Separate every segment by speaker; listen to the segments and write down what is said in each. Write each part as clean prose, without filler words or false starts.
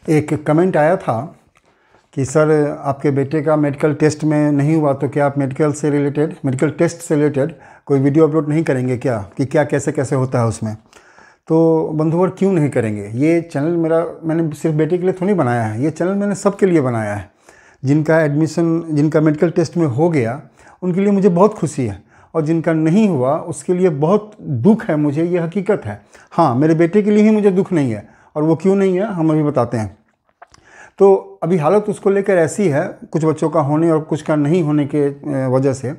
Speaker 1: एक कमेंट आया था कि सर आपके बेटे का मेडिकल टेस्ट में नहीं हुआ तो क्या आप मेडिकल टेस्ट से रिलेटेड कोई वीडियो अपलोड नहीं करेंगे क्या, कि क्या कैसे कैसे होता है उसमें। तो बंधुवर क्यों नहीं करेंगे। ये चैनल मैंने सिर्फ बेटे के लिए थोड़ी बनाया है, ये चैनल मैंने सबके लिए बनाया है। जिनका मेडिकल टेस्ट में हो गया उनके लिए मुझे बहुत खुशी है, और जिनका नहीं हुआ उसके लिए बहुत दुख है मुझे, ये हकीकत है। हाँ, मेरे बेटे के लिए ही मुझे दुख नहीं है, और वो क्यों नहीं है हम अभी बताते हैं। तो अभी हालत उसको लेकर ऐसी है, कुछ बच्चों का होने और कुछ का नहीं होने के वजह से।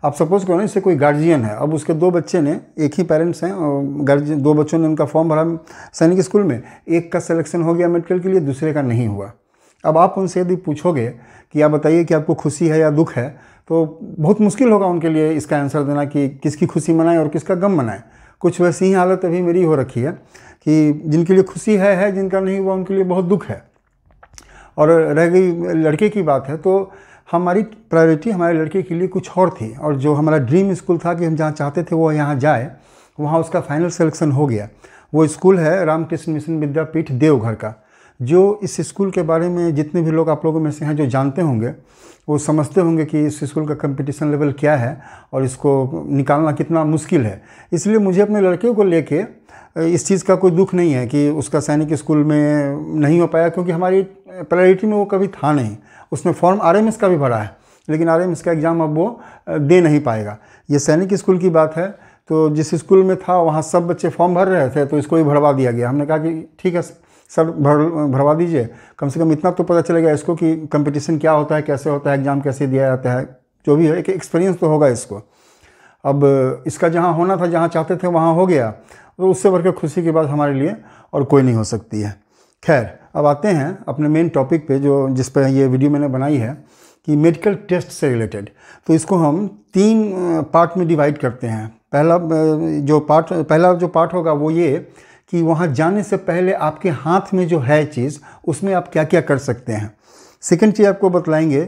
Speaker 1: आप सपोज करो ना, इससे कोई गार्जियन है, अब उसके दो बच्चे ने, एक ही पेरेंट्स हैं, गार्जियन दो बच्चों ने उनका फॉर्म भरा सैनिक स्कूल में, एक का सिलेक्शन हो गया मेडिकल के लिए, दूसरे का नहीं हुआ। अब आप उनसे यदि पूछोगे कि आप बताइए कि आपको खुशी है या दुख है, तो बहुत मुश्किल होगा उनके लिए इसका आंसर देना कि किसकी खुशी मनाएं और किसका गम मनाएं। कुछ वैसी ही हालत अभी मेरी हो रखी है कि जिनके लिए खुशी है, जिनका नहीं हुआ उनके लिए बहुत दुख है। और रह गई लड़के की बात है, तो हमारी प्रायोरिटी हमारे लड़के के लिए कुछ और थी, और जो हमारा ड्रीम स्कूल था कि हम जहाँ चाहते थे वो यहाँ जाए, वहाँ उसका फाइनल सिलेक्शन हो गया। वो स्कूल है रामकृष्ण मिशन विद्यापीठ देवघर का। जो इस स्कूल के बारे में जितने भी लोग आप लोगों में से हैं जो जानते होंगे, वो समझते होंगे कि इस स्कूल का कंपटीशन लेवल क्या है और इसको निकालना कितना मुश्किल है। इसलिए मुझे अपने लड़के को लेके इस चीज़ का कोई दुख नहीं है कि उसका सैनिक स्कूल में नहीं हो पाया, क्योंकि हमारी प्रायोरिटी में वो कभी था नहीं। उसने फॉर्म आरएमएस का भी भरा है, लेकिन आरएमएस का एग्ज़ाम अब वो दे नहीं पाएगा। ये सैनिक स्कूल की बात है, तो जिस स्कूल में था वहाँ सब बच्चे फॉर्म भर रहे थे, तो इसको भी भरवा दिया गया। हमने कहा कि ठीक है सर, भरवा दीजिए, कम से कम इतना तो पता चलेगा इसको कि कंपटीशन क्या होता है, कैसे होता है, एग्ज़ाम कैसे दिया जाता है, जो भी है एक एक्सपीरियंस तो होगा इसको। अब इसका जहाँ होना था, जहाँ चाहते थे वहाँ हो गया, तो उससे बढ़कर खुशी की बात हमारे लिए और कोई नहीं हो सकती है। खैर, अब आते हैं अपने मेन टॉपिक पे, जो जिस पर ये वीडियो मैंने बनाई है कि मेडिकल टेस्ट से रिलेटेड। तो इसको हम 3 पार्ट में डिवाइड करते हैं। पहला जो पार्ट होगा वो ये कि वहाँ जाने से पहले आपके हाथ में जो है चीज़, उसमें आप क्या क्या कर सकते हैं। सेकंड चीज़ आपको बतलाएंगे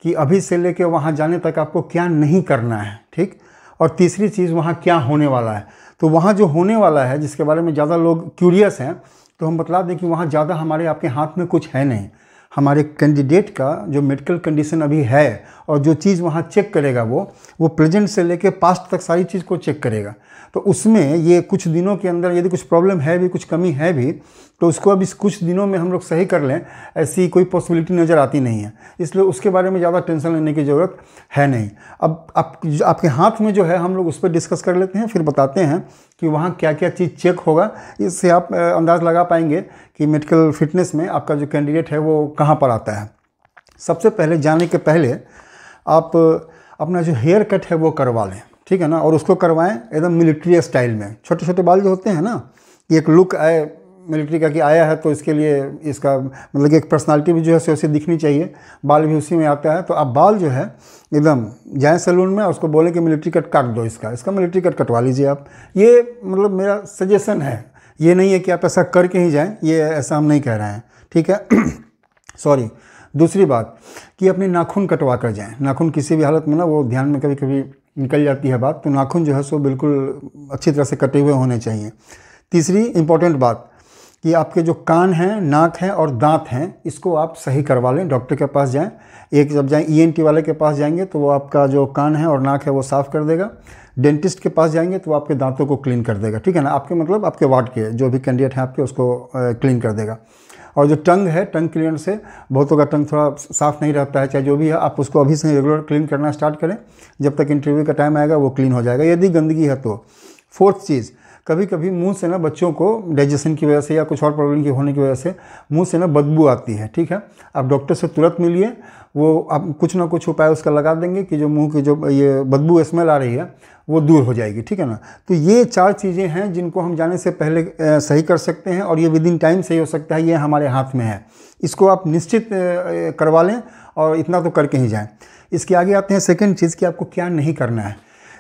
Speaker 1: कि अभी से लेके वहाँ जाने तक आपको क्या नहीं करना है, ठीक। और तीसरी चीज़ वहाँ क्या होने वाला है। तो वहाँ जो होने वाला है, जिसके बारे में ज़्यादा लोग क्यूरियस हैं, तो हम बतला दें कि वहाँ ज़्यादा हमारे आपके हाथ में कुछ है नहीं। हमारे कैंडिडेट का जो मेडिकल कंडीशन अभी है और जो चीज़ वहाँ चेक करेगा वो प्रेजेंट से लेके पास्ट तक सारी चीज़ को चेक करेगा। तो उसमें ये कुछ दिनों के अंदर यदि कुछ प्रॉब्लम है भी, कुछ कमी है भी, तो उसको अब इस कुछ दिनों में हम लोग सही कर लें, ऐसी कोई पॉसिबिलिटी नज़र आती नहीं है। इसलिए उसके बारे में ज़्यादा टेंशन लेने की ज़रूरत है नहीं। अब आपके हाथ में जो है हम लोग उस पर डिस्कस कर लेते हैं, फिर बताते हैं कि वहाँ क्या क्या चीज़ चेक होगा। इससे आप अंदाज़ लगा पाएंगे कि मेडिकल फिटनेस में आपका जो कैंडिडेट है वो कहाँ पर आता है। सबसे पहले जाने के पहले आप अपना जो हेयर कट है वो करवा लें, ठीक है ना। और उसको करवाएं एकदम मिलिट्री स्टाइल में। छोटे छोटे बाल जो होते हैं ना, एक लुक आए मिलिट्री का कि आया है, तो इसके लिए इसका मतलब कि एक पर्सनालिटी भी जो है वैसे दिखनी चाहिए। बाल भी उसी में आता है, तो आप बाल जो है एकदम जाएँ सैलून में और उसको बोलें कि मिलिट्री कट काट दो, इसका मिलिट्री कट कटवा लीजिए आप। ये मतलब मेरा सजेशन है, ये नहीं है कि आप ऐसा करके ही जाएँ, ये ऐसा हम नहीं कह रहे हैं, ठीक है। सॉरी। दूसरी बात कि अपने नाखून कटवा कर जाएँ। नाखून किसी भी हालत में ना, वो ध्यान में कभी कभी निकल जाती है बात, तो नाखून जो है सो बिल्कुल अच्छी तरह से कटे हुए होने चाहिए। तीसरी इम्पॉर्टेंट बात कि आपके जो कान हैं, नाक हैं और दांत हैं, इसको आप सही करवा लें। डॉक्टर के पास जाएं। एक जब जाएं ENT वाले के पास जाएंगे तो वो आपका जो कान है और नाक है वो साफ़ कर देगा। डेंटिस्ट के पास जाएंगे तो वो आपके दांतों को क्लीन कर देगा, ठीक है ना। आपके मतलब आपके वार्ड के जो भी कैंडिडेट हैं आपके, उसको क्लीन कर देगा। और जो टंग है, टंग क्लीनर से बहुतों का टंग थोड़ा साफ़ नहीं रहता है, चाहे जो भी है, आप उसको अभी से रेगुलर क्लीन करना स्टार्ट करें। जब तक इंटरव्यू का टाइम आएगा वो क्लीन हो जाएगा यदि गंदगी है तो। फोर्थ चीज़, कभी कभी मुंह से ना बच्चों को डाइजेशन की वजह से या कुछ और प्रॉब्लम की होने की वजह से मुंह से ना बदबू आती है, ठीक है। आप डॉक्टर से तुरंत मिलिए, वो आप कुछ ना कुछ उपाय उसका लगा देंगे कि जो मुंह की जो ये बदबू स्मेल आ रही है वो दूर हो जाएगी, ठीक है ना। तो ये 4 चीज़ें हैं जिनको हम जाने से पहले सही कर सकते हैं, और ये विद इन टाइम सही हो सकता है, ये हमारे हाथ में है। इसको आप निश्चित करवा लें और इतना तो करके ही जाएँ। इसके आगे आते हैं सेकेंड चीज़ कि आपको क्या नहीं करना है।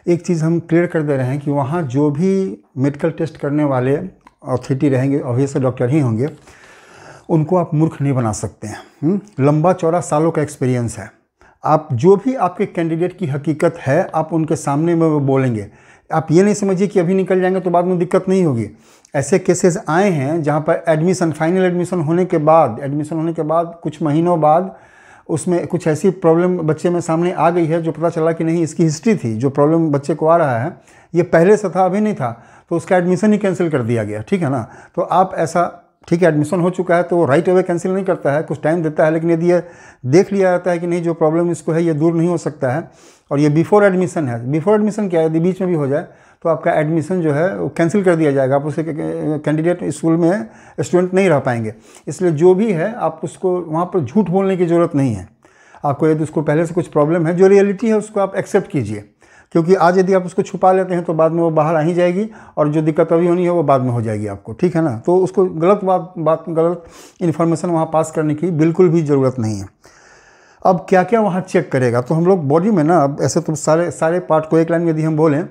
Speaker 1: एक चीज़ हम क्लियर कर दे रहे हैं कि वहाँ जो भी मेडिकल टेस्ट करने वाले अथॉरिटी रहेंगे, ऑब्वियसली डॉक्टर ही होंगे, उनको आप मूर्ख नहीं बना सकते हैं। लंबा चौड़ा सालों का एक्सपीरियंस है। आप जो भी आपके कैंडिडेट की हकीकत है, आप उनके सामने में वो बोलेंगे। आप ये नहीं समझिए कि अभी निकल जाएंगे तो बाद में दिक्कत नहीं होगी। ऐसे केसेस आए हैं जहाँ पर फाइनल एडमिशन होने के बाद कुछ महीनों बाद उसमें कुछ ऐसी प्रॉब्लम बच्चे में सामने आ गई है जो पता चला कि नहीं, इसकी हिस्ट्री थी, जो प्रॉब्लम बच्चे को आ रहा है ये पहले से था, अभी नहीं था, तो उसका एडमिशन ही कैंसिल कर दिया गया। ठीक है ना। तो आप ऐसा, ठीक है, एडमिशन हो चुका है तो राइट अवे कैंसिल नहीं करता है, कुछ टाइम देता है, लेकिन यदि ये देख लिया जाता है कि नहीं, जो प्रॉब्लम इसको है ये दूर नहीं हो सकता है, और ये बिफोर एडमिशन है, बिफोर एडमिशन क्या है, यदि बीच में भी हो जाए तो आपका एडमिशन जो है वो कैंसिल कर दिया जाएगा, आप उसे कैंडिडेट स्कूल में स्टूडेंट नहीं रह पाएंगे। इसलिए जो भी है आप उसको वहाँ पर झूठ बोलने की ज़रूरत नहीं है। आपको यदि उसको पहले से कुछ प्रॉब्लम है, जो रियलिटी है उसको आप एक्सेप्ट कीजिए, क्योंकि आज यदि आप उसको छुपा लेते हैं तो बाद में वो बाहर आ ही जाएगी, और जो दिक्कत अभी होनी है वो बाद में हो जाएगी आपको। ठीक है ना। तो उसको गलत इन्फॉर्मेशन वहाँ पास करने की बिल्कुल भी ज़रूरत नहीं है। अब क्या क्या वहाँ चेक करेगा, तो हम लोग बॉडी में ना, अब ऐसे तो सारे पार्ट को एक लाइन में यदि हम बोलें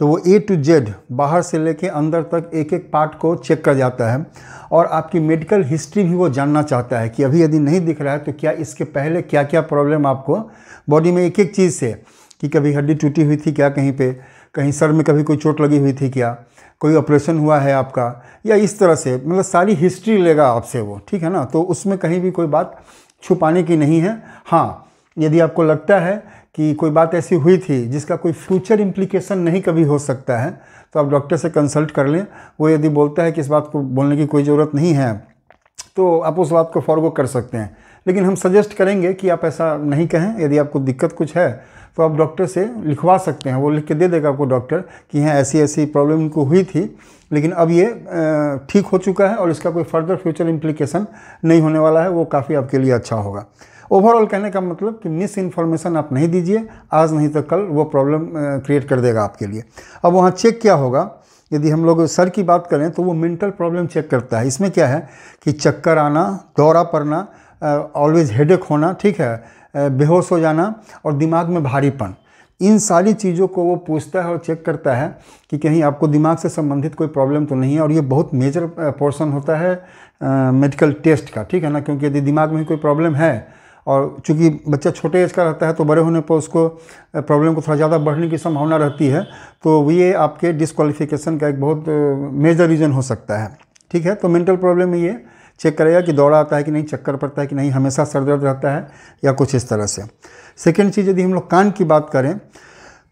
Speaker 1: तो वो A to Z बाहर से लेके अंदर तक एक एक पार्ट को चेक कर जाता है, और आपकी मेडिकल हिस्ट्री भी वो जानना चाहता है कि अभी यदि नहीं दिख रहा है तो क्या इसके पहले क्या क्या प्रॉब्लम आपको बॉडी में, एक एक चीज़ से, कि कभी हड्डी टूटी हुई थी क्या, कहीं पे, कहीं सर में कभी कोई चोट लगी हुई थी क्या, कोई ऑपरेशन हुआ है आपका, या इस तरह से, मतलब सारी हिस्ट्री लेगा आपसे वो। ठीक है ना। तो उसमें कहीं भी कोई बात छुपाने की नहीं है। हाँ, यदि आपको लगता है कि कोई बात ऐसी हुई थी जिसका कोई फ्यूचर इम्प्लीकेशन नहीं कभी हो सकता है, तो आप डॉक्टर से कंसल्ट कर लें। वो यदि बोलता है कि इस बात को बोलने की कोई ज़रूरत नहीं है तो आप उस बात को फॉरगो कर सकते हैं, लेकिन हम सजेस्ट करेंगे कि आप ऐसा नहीं कहें। यदि आपको दिक्कत कुछ है तो आप डॉक्टर से लिखवा सकते हैं, वो लिख के दे देगा आपको डॉक्टर कि हाँ ऐसी ऐसी प्रॉब्लम इनको हुई थी, लेकिन अब ये ठीक हो चुका है और इसका कोई फर्दर फ्यूचर इम्प्लीकेशन नहीं होने वाला है। वो काफ़ी आपके लिए अच्छा होगा। ओवरऑल कहने का मतलब कि मिस इन्फॉर्मेशन आप नहीं दीजिए, आज नहीं तो कल वो प्रॉब्लम क्रिएट कर देगा आपके लिए। अब वहाँ चेक क्या होगा, यदि हम लोग सर की बात करें तो वो मेंटल प्रॉब्लम चेक करता है। इसमें क्या है कि चक्कर आना, दौरा पड़ना, ऑलवेज हेडेक होना, ठीक है, बेहोश हो जाना और दिमाग में भारीपन, इन सारी चीज़ों को वो पूछता है और चेक करता है कि कहीं आपको दिमाग से संबंधित कोई प्रॉब्लम तो नहीं है। और ये बहुत मेजर पोर्शन होता है मेडिकल टेस्ट का। ठीक है ना। क्योंकि यदि दिमाग में कोई प्रॉब्लम है, और चूँकि बच्चा छोटे एज का रहता है तो बड़े होने पर उसको प्रॉब्लम को थोड़ा ज़्यादा बढ़ने की संभावना रहती है, तो ये आपके डिस्क्वालिफिकेशन का एक बहुत मेजर रीज़न हो सकता है। ठीक है। तो मेंटल प्रॉब्लम में ये चेक करेगा कि दौड़ा आता है कि नहीं, चक्कर पड़ता है कि नहीं, हमेशा सर दर्द रहता है या कुछ इस तरह से। सेकेंड चीज़, यदि हम लोग कान की बात करें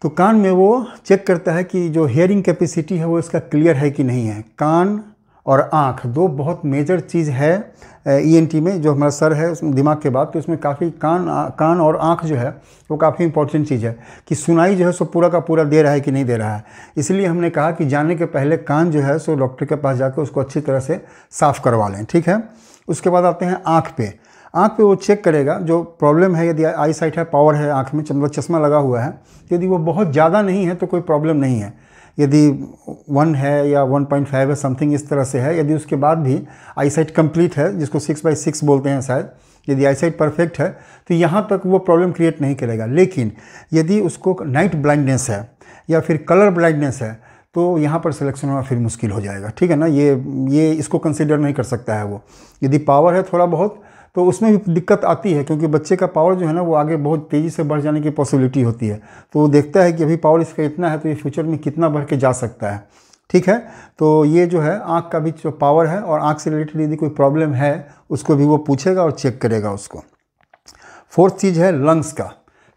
Speaker 1: तो कान में वो चेक करता है कि जो हियरिंग कैपेसिटी है वो इसका क्लियर है कि नहीं है। कान और आँख दो बहुत मेजर चीज़ है ENT में, जो हमारा सर है दिमाग के बाद, तो इसमें काफ़ी कान और आँख जो है वो काफ़ी इंपॉर्टेंट चीज़ है कि सुनाई जो है सो पूरा का पूरा दे रहा है कि नहीं दे रहा है। इसलिए हमने कहा कि जाने के पहले कान जो है सो डॉक्टर के पास जाकर उसको अच्छी तरह से साफ़ करवा लें। ठीक है। उसके बाद आते हैं आँख पे। आँख पे वो चेक करेगा जो प्रॉब्लम है, यदि आई साइट है, पावर है आँख में, मतलब चश्मा लगा हुआ है, यदि वो बहुत ज़्यादा नहीं है तो कोई प्रॉब्लम नहीं है। यदि 1 है या 1.5 है, समथिंग इस तरह से है, यदि उसके बाद भी आई साइट कंप्लीट है, जिसको 6/6 बोलते हैं शायद, यदि आई साइट परफेक्ट है तो यहाँ तक वो प्रॉब्लम क्रिएट नहीं करेगा। लेकिन यदि उसको नाइट ब्लाइंडनेस है या फिर कलर ब्लाइंडनेस है तो यहाँ पर सिलेक्शन होना फिर मुश्किल हो जाएगा। ठीक है ना। ये इसको कंसिडर नहीं कर सकता है वो। यदि पावर है थोड़ा बहुत तो उसमें भी दिक्कत आती है, क्योंकि बच्चे का पावर जो है ना वो आगे बहुत तेज़ी से बढ़ जाने की पॉसिबिलिटी होती है। तो वो देखता है कि अभी पावर इसका इतना है तो ये फ्यूचर में कितना बढ़ के जा सकता है। ठीक है। तो ये जो है आँख का भी जो पावर है और आँख से रिलेटेड यदि कोई प्रॉब्लम है उसको भी वो पूछेगा और चेक करेगा उसको। फोर्थ चीज़ है लंग्स का,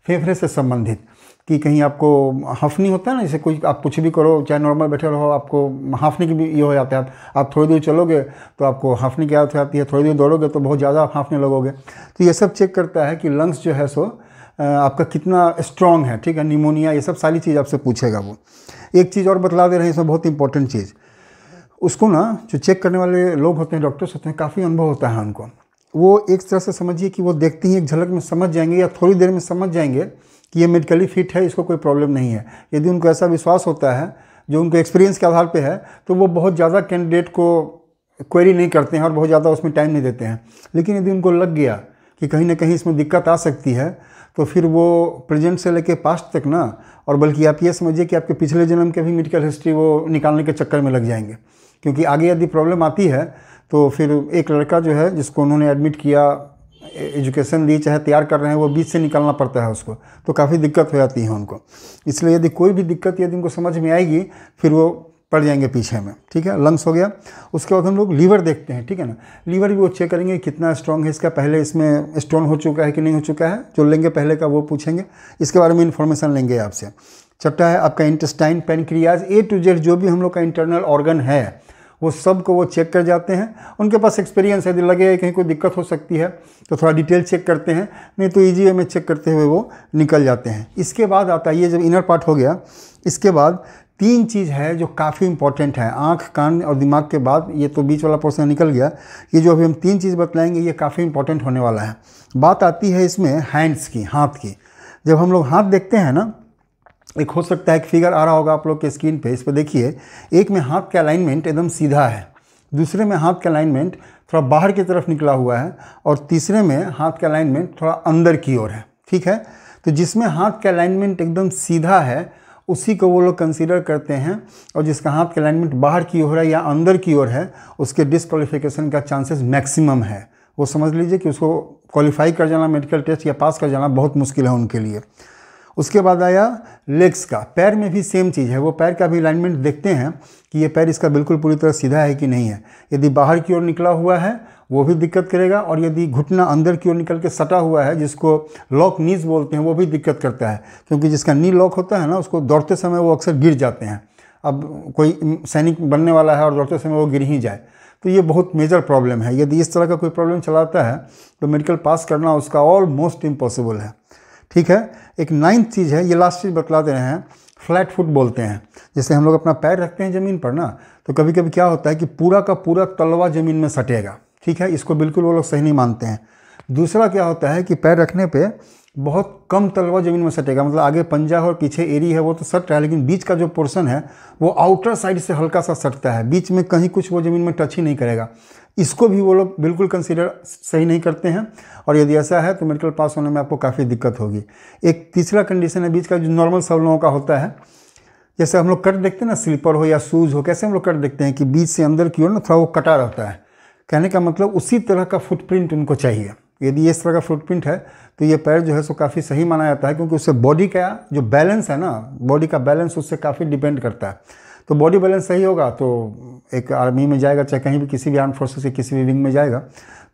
Speaker 1: फेफड़े से संबंधित, कि कहीं आपको हाफनी होता है ना, जैसे कोई आप कुछ भी करो, चाहे नॉर्मल बैठे रहो, आपको हाफने की भी ये हो जाता है। आप थोड़ी दूर चलोगे तो आपको हाफने की आदत हो जाती है, थोड़ी दूर दौड़ोगे तो बहुत ज़्यादा आप हाफने लगोगे। तो ये सब चेक करता है कि लंग्स जो है सो आपका कितना स्ट्रॉन्ग है। ठीक है। निमोनिया, ये सब सारी चीज़ आपसे पूछेगा वो। एक चीज़ और बतला दे रहे हैं इसमें, बहुत इंपॉर्टेंट चीज़, उसको ना जो चेक करने वाले लोग होते हैं, डॉक्टर्स होते हैं, काफ़ी अनुभव होता है उनको। वो एक तरह से समझिए कि वो देखते ही एक झलक में समझ जाएंगे या थोड़ी देर में समझ जाएंगे कि ये मेडिकली फिट है, इसको कोई प्रॉब्लम नहीं है। यदि उनको ऐसा विश्वास होता है जो उनको एक्सपीरियंस के आधार पे है, तो वो बहुत ज़्यादा कैंडिडेट को क्वेरी नहीं करते हैं और बहुत ज़्यादा उसमें टाइम नहीं देते हैं। लेकिन यदि उनको लग गया कि कहीं ना कहीं इसमें दिक्कत आ सकती है, तो फिर वो प्रेजेंट से लेके पास्ट तक ना, और बल्कि आप ये समझिए कि आपके पिछले जन्म के भी मेडिकल हिस्ट्री वो निकालने के चक्कर में लग जाएंगे। क्योंकि आगे यदि प्रॉब्लम आती है तो फिर एक लड़का जो है जिसको उन्होंने एडमिट किया एजुकेशन दी, चाहे तैयार कर रहे हैं, वो बीच से निकालना पड़ता है उसको, तो काफ़ी दिक्कत हो जाती है उनको। इसलिए यदि कोई भी दिक्कत यदि उनको समझ में आएगी फिर वो पड़ जाएंगे पीछे में। ठीक है, लंग्स हो गया। उसके बाद हम लोग लीवर देखते हैं। ठीक है ना, लीवर भी वो चेक करेंगे कितना स्ट्रॉन्ग है इसका, पहले इसमें स्टोन हो चुका है कि नहीं हो चुका है, जो लेंगे पहले का वो पूछेंगे, इसके बारे में इन्फॉर्मेशन लेंगे आपसे। छठा है आपका intestine, pancreas, A to Z जो भी हम लोग का इंटरनल ऑर्गन है वो सब को वो चेक कर जाते हैं। उनके पास एक्सपीरियंस है, यदि लगे कहीं कोई दिक्कत हो सकती है तो थोड़ा डिटेल चेक करते हैं, नहीं तो ईजी वे में चेक करते हुए वो निकल जाते हैं। इसके बाद आता है ये जब इनर पार्ट हो गया, इसके बाद 3 चीज़ है जो काफ़ी इंपॉर्टेंट है, आँख, कान और दिमाग के बाद ये तो बीच वाला पोर्शन निकल गया। ये जो अभी हम 3 चीज़ बतलाएंगे ये काफ़ी इंपॉर्टेंट होने वाला है। बात आती है इसमें हैंड्स की, हाथ की। जब हम लोग हाथ देखते हैं ना, एक हो सकता है एक फिगर आ रहा होगा आप लोग के स्क्रीन पे, इस पर देखिए, एक में हाथ का अलाइनमेंट एकदम सीधा है, दूसरे में हाथ का अलाइनमेंट थोड़ा बाहर की तरफ निकला हुआ है, और तीसरे में हाथ का अलाइनमेंट थोड़ा अंदर की ओर है। ठीक है, तो जिसमें हाथ का अलाइनमेंट एकदम सीधा है उसी को वो लोग कंसीडर करते हैं, और जिसका हाथ का अलाइनमेंट बाहर की ओर है या अंदर की ओर है उसके डिसक्वालिफिकेशन का चांसेस मैक्सिमम है। वो समझ लीजिए कि उसको क्वालिफाई कर जाना मेडिकल टेस्ट या पास कर जाना बहुत मुश्किल है उनके लिए। उसके बाद आया लेग्स का, पैर में भी सेम चीज़ है, वो पैर का भी अलाइनमेंट देखते हैं कि ये पैर इसका बिल्कुल पूरी तरह सीधा है कि नहीं है। यदि बाहर की ओर निकला हुआ है वो भी दिक्कत करेगा, और यदि घुटना अंदर की ओर निकल के सटा हुआ है जिसको लॉक नीज बोलते हैं वो भी दिक्कत करता है, क्योंकि जिसका नी लॉक होता है ना उसको दौड़ते समय वो अक्सर गिर जाते हैं। अब कोई सैनिक बनने वाला है और दौड़ते समय वो गिर ही जाए तो ये बहुत मेजर प्रॉब्लम है। यदि इस तरह का कोई प्रॉब्लम चलाता है तो मेडिकल पास करना उसका ऑलमोस्ट इम्पॉसिबल है। ठीक है, एक 9th चीज़ है, ये लास्ट चीज़ बतला दे रहे हैं, फ्लैट फुट बोलते हैं। जैसे हम लोग अपना पैर रखते हैं ज़मीन पर ना, तो कभी कभी क्या होता है कि पूरा का पूरा तलवा ज़मीन में सटेगा। ठीक है, इसको बिल्कुल वो लोग सही नहीं मानते हैं। दूसरा क्या होता है कि पैर रखने पे बहुत कम तलवा ज़मीन में सटेगा, मतलब आगे पंजा और पीछे एरी है वो तो सट रहा है, लेकिन बीच का जो पोर्शन है वो आउटर साइड से हल्का सा सटता है, बीच में कहीं कुछ वो ज़मीन में टच ही नहीं करेगा। इसको भी वो लोग बिल्कुल कंसीडर सही नहीं करते हैं, और यदि ऐसा है तो मेडिकल पास होने में आपको काफ़ी दिक्कत होगी। एक तीसरा कंडीशन है बीच का, जो नॉर्मल सब लोगों का होता है, जैसे हम लोग कट देखते हैं ना, स्लीपर हो या शूज़ हो, कैसे हम लोग कट देखते हैं कि बीच से अंदर की ओर ना थोड़ा वो कटा रहता है। कहने का मतलब उसी तरह का फुटप्रिंट उनको चाहिए। यदि इस तरह का फुटप्रिंट है तो ये पैर जो है सो काफ़ी सही माना जाता है, क्योंकि उससे बॉडी का जो बैलेंस है ना, बॉडी का बैलेंस उससे काफ़ी डिपेंड करता है। तो बॉडी बैलेंस सही होगा तो एक आर्मी में जाएगा, चाहे कहीं भी किसी भी आर्म फोर्सेस के किसी भी विंग में जाएगा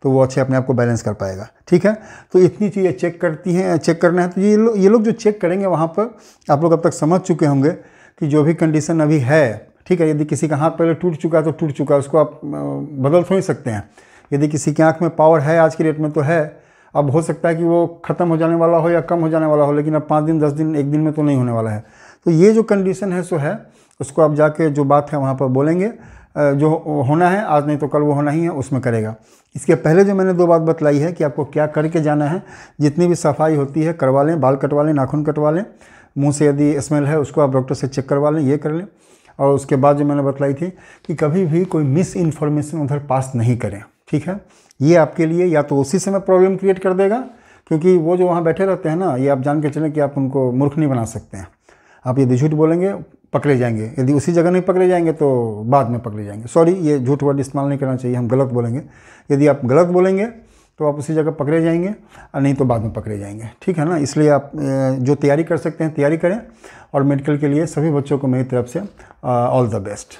Speaker 1: तो वो अच्छे अपने आप को बैलेंस कर पाएगा। ठीक है, तो इतनी चीज़ें चेक करती हैं, चेक करना है। तो ये लोग जो चेक करेंगे वहाँ पर आप लोग अब तक समझ चुके होंगे कि जो भी कंडीशन अभी है, ठीक है, यदि किसी का हाथ पहले टूट चुका है तो टूट चुका है, उसको आप बदल थोड़ी सकते हैं। यदि किसी की आँख में पावर है आज की डेट में तो है, अब हो सकता है कि वो ख़त्म हो जाने वाला हो या कम हो जाने वाला हो, लेकिन अब 5 दिन 10 दिन 1 दिन में तो नहीं होने वाला है। तो ये जो कंडीशन है सो है, उसको आप जाके जो बात है वहाँ पर बोलेंगे, जो होना है आज नहीं तो कल वो होना ही है, उसमें करेगा। इसके पहले जो मैंने 2 बात बतलाई है कि आपको क्या करके जाना है, जितनी भी सफाई होती है करवा लें, बाल कटवा लें, नाखून कटवा लें, मुंह से यदि स्मेल है उसको आप डॉक्टर से चेक करवा लें, ये कर लें। और उसके बाद जो मैंने बतलाई थी कि कभी भी कोई मिस इन्फॉर्मेशन उधर पास नहीं करें। ठीक है, ये आपके लिए या तो उसी समय प्रॉब्लम क्रिएट कर देगा, क्योंकि वो जो वहाँ बैठे रहते हैं ना, ये आप जान के चलें कि आप उनको मूर्ख नहीं बना सकते हैं। आप यदि झूठ बोलेंगे पकड़े जाएंगे, यदि उसी जगह नहीं पकड़े जाएंगे तो बाद में पकड़े जाएंगे। सॉरी, ये झूठ वर्ड इस्तेमाल नहीं करना चाहिए, हम गलत बोलेंगे। यदि आप गलत बोलेंगे तो आप उसी जगह पकड़े जाएंगे, और नहीं तो बाद में पकड़े जाएंगे। ठीक है ना, इसलिए आप जो तैयारी कर सकते हैं तैयारी करें, और मेडिकल के लिए सभी बच्चों को मेरी तरफ से ऑल द बेस्ट।